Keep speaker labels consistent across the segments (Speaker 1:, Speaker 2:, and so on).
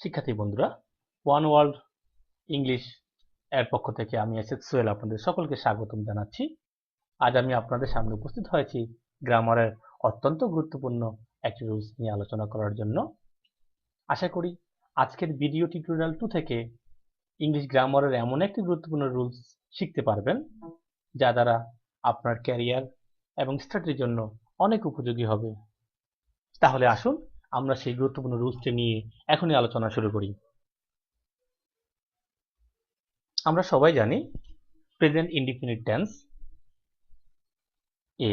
Speaker 1: শিক্ষার্থী বন্ধুরা, one world English এর পক্ষ থেকে আমি এসএস সোহেল আপনাদের সকলকে স্বাগতম জানাচ্ছি। আজ আমি আপনাদের সামনে উপস্থিত হয়েছি গ্রামারের অত্যন্ত গুরুত্বপূর্ণ একটি রুলস নিয়ে আলোচনা করার জন্য। আশা করি আজকের ভিডিও টিউটোরিয়াল 2 থেকে ইংলিশ গ্রামারের এমন একটি গুরুত্বপূর্ণ রুলস শিখতে পারবেন যা দ্বারা আপনার ক্যারিয়ার এবং স্টাডির জন্য অনেক উপযোগী হবে। তাহলে আসুন আমরা সেই গুরুত্বপূর্ণ রুলসটি নিয়ে এখনই আলোচনা শুরু করি। আমরা সবাই জানি প্রেজেন্ট ইনডিফিনিট টেন্স এ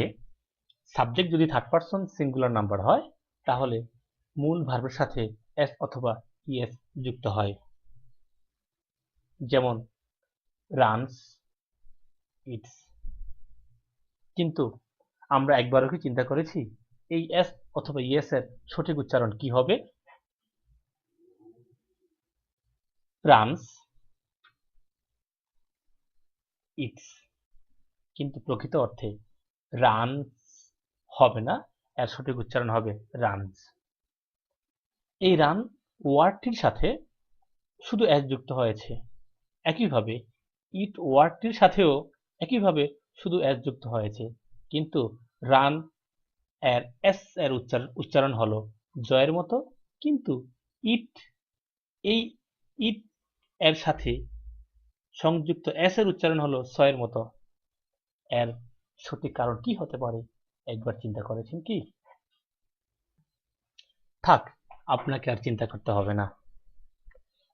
Speaker 1: সাবজেক্ট যদি থার্ড পারসন সিঙ্গুলার নাম্বার হয় তাহলে মূল ভার্বের সাথে এস অথবা ইএস যুক্ত হয়। যেমন রানস, ইটস। কিন্তু আমরা একবারও কি চিন্তা করেছি এই এস অথবা ইএস এর সঠিক উচ্চারণ কি হবে? Runs, it's. কিন্তু প্রকৃত অর্থে রানস হবে না, এর সঠিক উচ্চারণ হবে রানস। এই রান ওয়ার্ডটির সাথে শুধু এস যুক্ত হয়েছে। একইভাবে ইট ওয়ার্ডটির সাথেও একইভাবে শুধু এস যুক্ত হয়েছে, কিন্তু রান এর এস এর উচ্চারণ হলো জয়ের মতো, কিন্তু ইট এই ইট এর সাথে সংযুক্ত এস এর উচ্চারণ হলো সয়ের মতো। এর সঠিক কারণ কি হতে পারে একবার চিন্তা করেছেন কি? থাক, আপনাকে আর চিন্তা করতে হবে না।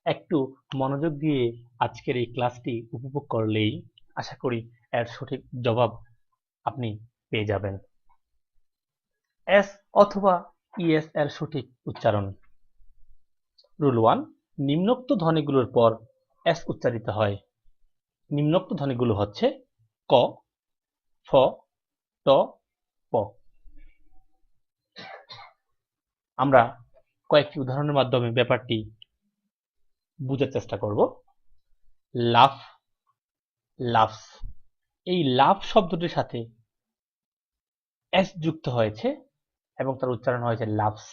Speaker 1: একটু মনোযোগ দিয়ে আজকের এই ক্লাসটি উপভোগ করলেই আশা করি এর সঠিক জবাব আপনি পেয়ে যাবেন। এস অথবা ইএস এর সঠিক উচ্চারণ। রুল 1, নিম্নোক্ত ধ্বনিগুলোর পর এস উচ্চারিত হয়। নিম্নোক্ত ধ্বনিগুলো হচ্ছে ক, ফ, ট, প। আমরা কয়েকটি উদাহরণের মাধ্যমে ব্যাপারটি বোঝার চেষ্টা করব। লাফ, লাফস। এই লাফ শব্দটির সাথে এস যুক্ত হয়েছে এবং তার উচ্চারণ হয়েছে লাফস।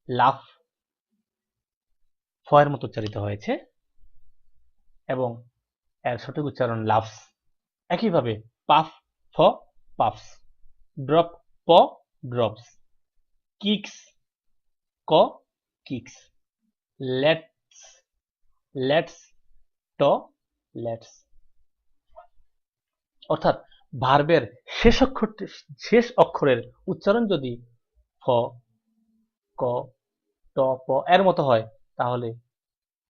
Speaker 1: লাফ ফ এর মতো উচ্চারিত হয়েছে এবং এর সঠিক উচ্চারণ লাফস। একইভাবে পাফ, ফ, পাফস। ড্রপ, প, ড্রপস। কিক্স, ক, কিক্স। লেটস, লেটস, ট, লেটস। অর্থাৎ ভার্বের শেষ অক্ষরের উচ্চারণ যদি ফ, ক, ট, প এর মতো হয় তাহলে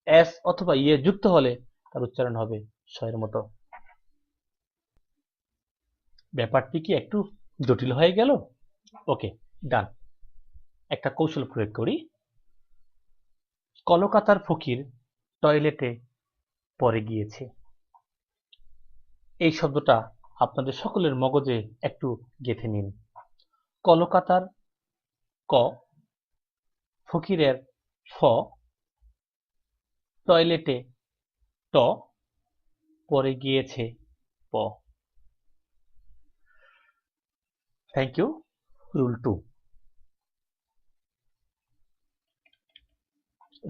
Speaker 1: এস অথবা ইয়ে যুক্ত হলে তার উচ্চারণ হবে স এর মতো। ব্যাপারটি কি একটু জটিল হয়ে গেল? ওকে, ডান। একটা কৌশল প্রয়োগ করি। কলকাতার ফকির টয়লেটে পড়ে গিয়েছে। এই শব্দটা আপনাদের সকলের মগজে একটু গেঁথে নিন। কলকাতার ক, ফকিরের ফ, টয়লেটে ট, পড়ে গিয়েছে প। Thank you. রুল 2।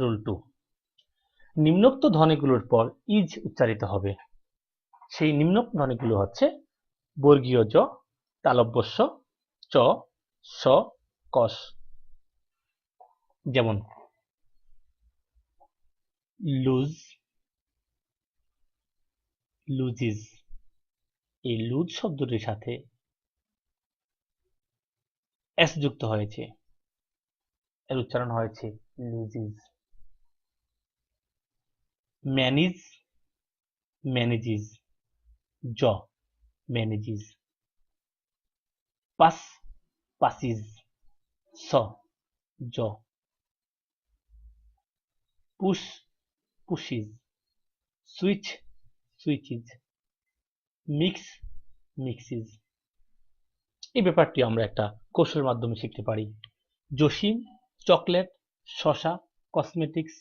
Speaker 1: রুল 2, নিম্নোক্ত ধ্বনিগুলোর পর ইজ উচ্চারিত হবে। সেই নিম্নোক্ত ধ্বনিগুলো হচ্ছে বর্গীয় জ, তালব্য শ, চ, স, কস। যেমন লুজ, লুজিজ। এই লুজ শব্দটির সাথে এস যুক্ত হয়েছে, এর উচ্চারণ হয়েছে লুজিজ। ম্যানিজ, ম্যানেজিজ। জ, ম্যানেজিজ। পাস, পাসিজ। স, জ। পুশ, পুশিজ। সুইচ, সুইচিজ। মিক্স, মিক্সিজ। এই ব্যাপারটি আমরা একটা কৌশলের মাধ্যমে শিখতে পারি। জসিম চকলেট, শসা, কসমেটিক্স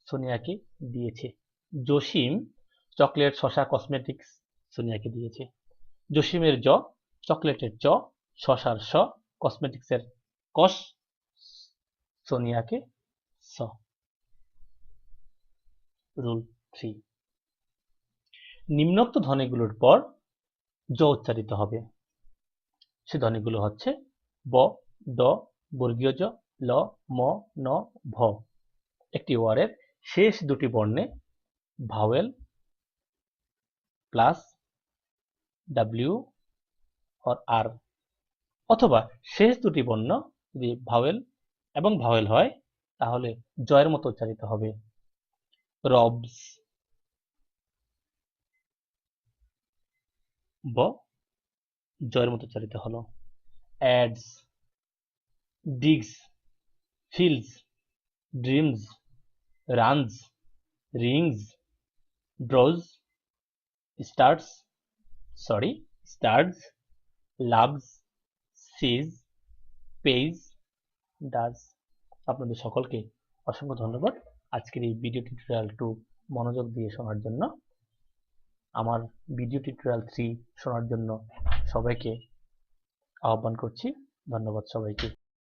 Speaker 1: সোনিয়াকে দিয়েছে। জসিম চকলেট, শসা, কসমেটিক্স সোনিয়াকে দিয়েছে। জসিমের জ, চকলেটের চ, শসার স, কসমেটিক্সের কস, সোনিয়াকে স। রুল 3। নিম্নোক্ত ধ্বনিগুলোর পর জ উচ্চারিত হবে। সে ধ্বনিগুলো হচ্ছে ব, ড, বর্গীয় জ, ল, ম, ন, ভ। একটি ওয়ার্ডের শেষ দুটি বর্ণে ভাওয়েল প্লাস ডাব্লিউ অর আর, অথবা শেষ দুটি বর্ণ যদি ভাওয়েল এবং ভাওয়েল হয় তাহলে জয়ের মতো উচ্চারিত হবে। রবস, ব জয়ের মতো উচ্চারিত হলো। Ads, digs, fills, dreams, runs, rings, draws, stars, loves, sees, pays, does. আপনাদের সকলকে অসংখ্য ধন্যবাদ আজকের এই ভিডিও টিউটোরিয়াল 2 মনোযোগ দিয়ে শোনার জন্য। আমার ভিডিও টিউটোরিয়াল 3 শোনার জন্য সবাইকে আহ্বান করছি। ধন্যবাদ সবাইকে।